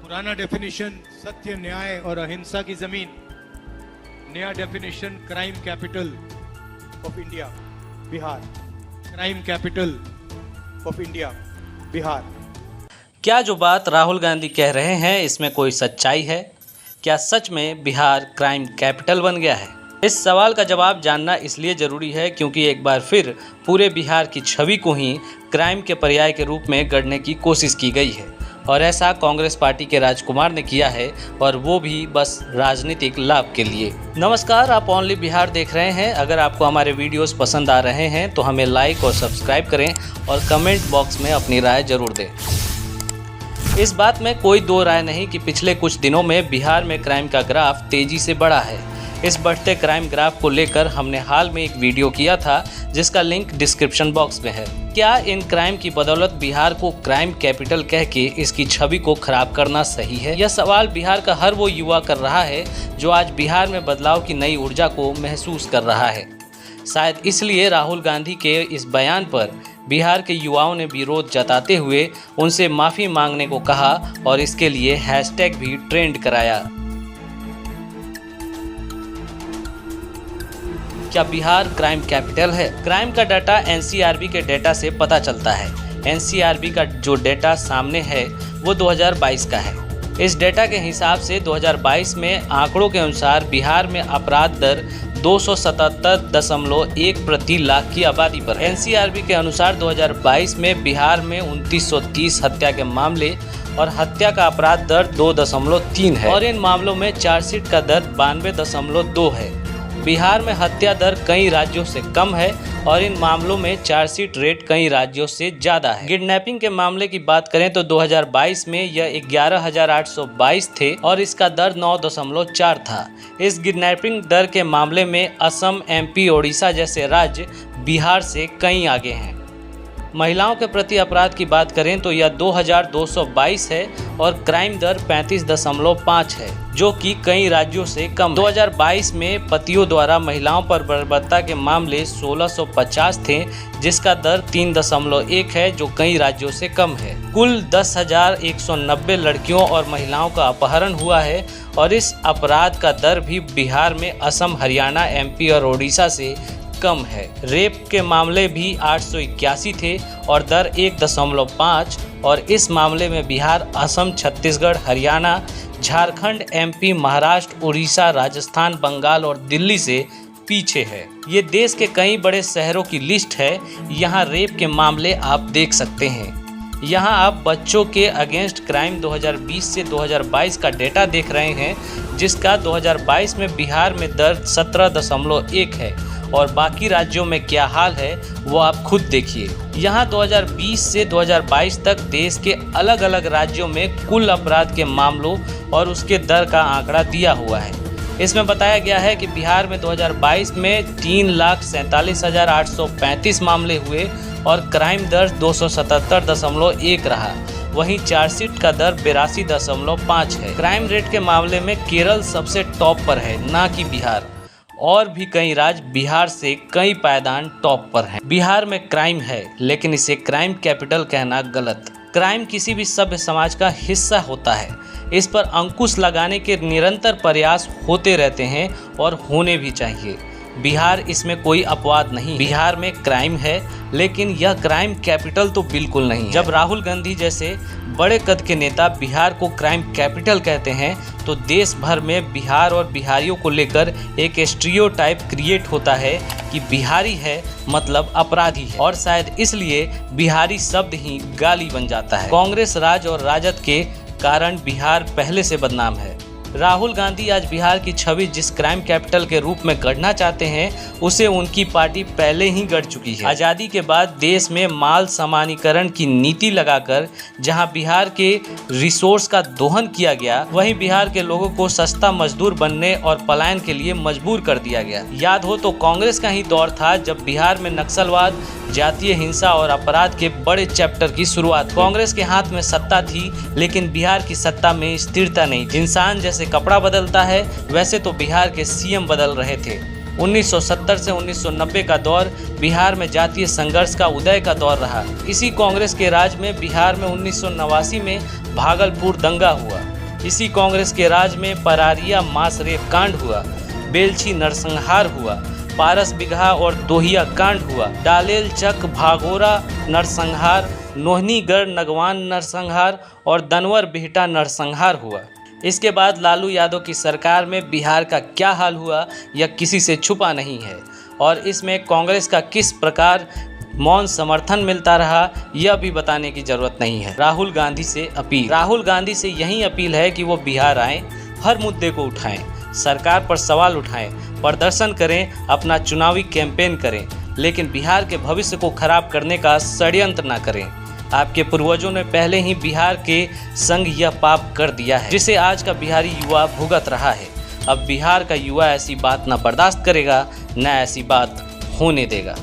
पुराना डेफिनेशन सत्य, न्याय और अहिंसा की जमीन, नया definition crime capital of India Bihar, crime capital of India Bihar. क्या जो बात राहुल गांधी कह रहे हैं इसमें कोई सच्चाई है? क्या सच में बिहार क्राइम कैपिटल बन गया है? इस सवाल का जवाब जानना इसलिए ज़रूरी है क्योंकि एक बार फिर पूरे बिहार की छवि को ही क्राइम के पर्याय के रूप में गढ़ने की कोशिश की गई है और ऐसा कांग्रेस पार्टी के राजकुमार ने किया है, और वो भी बस राजनीतिक लाभ के लिए। नमस्कार, आप ओनली बिहार देख रहे हैं। अगर आपको हमारे वीडियोस पसंद आ रहे हैं तो हमें लाइक और सब्सक्राइब करें और कमेंट बॉक्स में अपनी राय जरूर दें। इस बात में कोई दो राय नहीं कि पिछले कुछ दिनों में बिहार में क्राइम का ग्राफ तेजी से बढ़ा है। इस बढ़ते क्राइम ग्राफ को लेकर हमने हाल में एक वीडियो किया था जिसका लिंक डिस्क्रिप्शन बॉक्स में है। क्या इन क्राइम की बदौलत बिहार को क्राइम कैपिटल कह के इसकी छवि को खराब करना सही है? यह सवाल बिहार का हर वो युवा कर रहा है जो आज बिहार में बदलाव की नई ऊर्जा को महसूस कर रहा है। शायद इसलिए राहुल गांधी के इस बयान पर बिहार के युवाओं ने विरोध जताते हुए उनसे माफ़ी मांगने को कहा और इसके लिए हैशटैग भी ट्रेंड कराया। क्या बिहार क्राइम कैपिटल है? क्राइम का डाटा एनसीआरबी के डेटा से पता चलता है। एनसीआरबी का जो डेटा सामने है वो 2022 का है। इस डेटा के हिसाब से 2022 में आंकड़ों के अनुसार बिहार में अपराध दर 277.1 प्रति लाख की आबादी पर। एनसीआरबी के अनुसार 2022 में बिहार में 2930 हत्या के मामले और हत्या का अपराध दर 2.3 है और इन मामलों में चार्जशीट का दर 92.2 है। बिहार में हत्या दर कई राज्यों से कम है और इन मामलों में चार्जशीट रेट कई राज्यों से ज़्यादा है। किडनैपिंग के मामले की बात करें तो 2022 में यह 11,822 थे और इसका दर 9.4 था। इस किडनैपिंग दर के मामले में असम, एमपी, ओडिशा जैसे राज्य बिहार से कई आगे हैं। महिलाओं के प्रति अपराध की बात करें तो यह 2,222 है और क्राइम दर 35.5 है, जो कि कई राज्यों से कम है। 2022 में पतियों द्वारा महिलाओं पर बर्बरता के मामले 1650 थे, जिसका दर 3.1 है, जो कई राज्यों से कम है। कुल 10,190 लड़कियों और महिलाओं का अपहरण हुआ है और इस अपराध का दर भी बिहार में असम, हरियाणा, एमपी और ओडिशा से कम है। रेप के मामले भी 881 थे और दर 1.5, और इस मामले में बिहार, असम, छत्तीसगढ़, हरियाणा, झारखंड, एमपी, महाराष्ट्र, उड़ीसा, राजस्थान, बंगाल और दिल्ली से पीछे है। ये देश के कई बड़े शहरों की लिस्ट है। यहाँ रेप के मामले आप देख सकते हैं। यहाँ आप बच्चों के अगेंस्ट क्राइम 2020 से 2022 का डेटा देख रहे हैं, जिसका 2022 में बिहार में दर 17.1 है और बाकी राज्यों में क्या हाल है वो आप खुद देखिए। यहाँ 2020 से 2022 तक देश के अलग अलग राज्यों में कुल अपराध के मामलों और उसके दर का आंकड़ा दिया हुआ है। इसमें बताया गया है कि बिहार में 2022 में 3,47,835 मामले हुए और क्राइम दर 277.1 रहा। वहीं चार्जशीट का दर 82.5 है। क्राइम रेट के मामले में केरल सबसे टॉप पर है, ना कि बिहार। और भी कई राज्य बिहार से कई पायदान टॉप पर हैं। बिहार में क्राइम है, लेकिन इसे क्राइम कैपिटल कहना गलत। क्राइम किसी भी सभ्य समाज का हिस्सा होता है। इस पर अंकुश लगाने के निरंतर प्रयास होते रहते हैं और होने भी चाहिए। बिहार इसमें कोई अपवाद नहीं। बिहार में क्राइम है, लेकिन यह क्राइम कैपिटल तो बिल्कुल नहीं है। जब राहुल गांधी जैसे बड़े कद के नेता बिहार को क्राइम कैपिटल कहते हैं तो देश भर में बिहार और बिहारियों को लेकर एक स्टीरियोटाइप क्रिएट होता है कि बिहारी है मतलब अपराधी है, और शायद इसलिए बिहारी शब्द ही गाली बन जाता है। कांग्रेस राज और राजद के कारण बिहार पहले से बदनाम है। राहुल गांधी आज बिहार की छवि जिस क्राइम कैपिटल के रूप में गढ़ना चाहते हैं उसे उनकी पार्टी पहले ही गढ़ चुकी है। आज़ादी के बाद देश में माल समानीकरण की नीति लगाकर जहां बिहार के रिसोर्स का दोहन किया गया, वहीं बिहार के लोगों को सस्ता मजदूर बनने और पलायन के लिए मजबूर कर दिया गया। याद हो तो कांग्रेस का ही दौर था जब बिहार में नक्सलवाद, जातीय हिंसा और अपराध के बड़े चैप्टर की शुरुआत। कांग्रेस के हाथ में सत्ता थी, लेकिन बिहार की सत्ता में स्थिरता नहीं थी। इंसान जैसे कपड़ा बदलता है वैसे तो बिहार के सीएम बदल रहे थे। 1970 से 1990 का दौर बिहार में जातीय संघर्ष का उदय का दौर रहा। इसी कांग्रेस के राज में बिहार में 1989 में भागलपुर दंगा हुआ। इसी कांग्रेस के राज में परारिया मांस रेप कांड हुआ, बेलछी नरसंहार हुआ, पारस बिगहा और दोहिया कांड हुआ, डालेल चक भागोरा नरसंहार, नोहनीगढ़ नगवान नरसंहार और दनवर बिहटा नरसंहार हुआ। इसके बाद लालू यादव की सरकार में बिहार का क्या हाल हुआ यह किसी से छुपा नहीं है और इसमें कांग्रेस का किस प्रकार मौन समर्थन मिलता रहा यह भी बताने की जरूरत नहीं है। राहुल गांधी से अपील। राहुल गांधी से यही अपील है कि वो बिहार आएं, हर मुद्दे को उठाएं, सरकार पर सवाल उठाएं, प्रदर्शन करें, अपना चुनावी कैंपेन करें, लेकिन बिहार के भविष्य को खराब करने का षड्यंत्र न करें। आपके पूर्वजों ने पहले ही बिहार के संग यह पाप कर दिया है जिसे आज का बिहारी युवा भुगत रहा है। अब बिहार का युवा ऐसी बात न बर्दाश्त करेगा, न ऐसी बात होने देगा।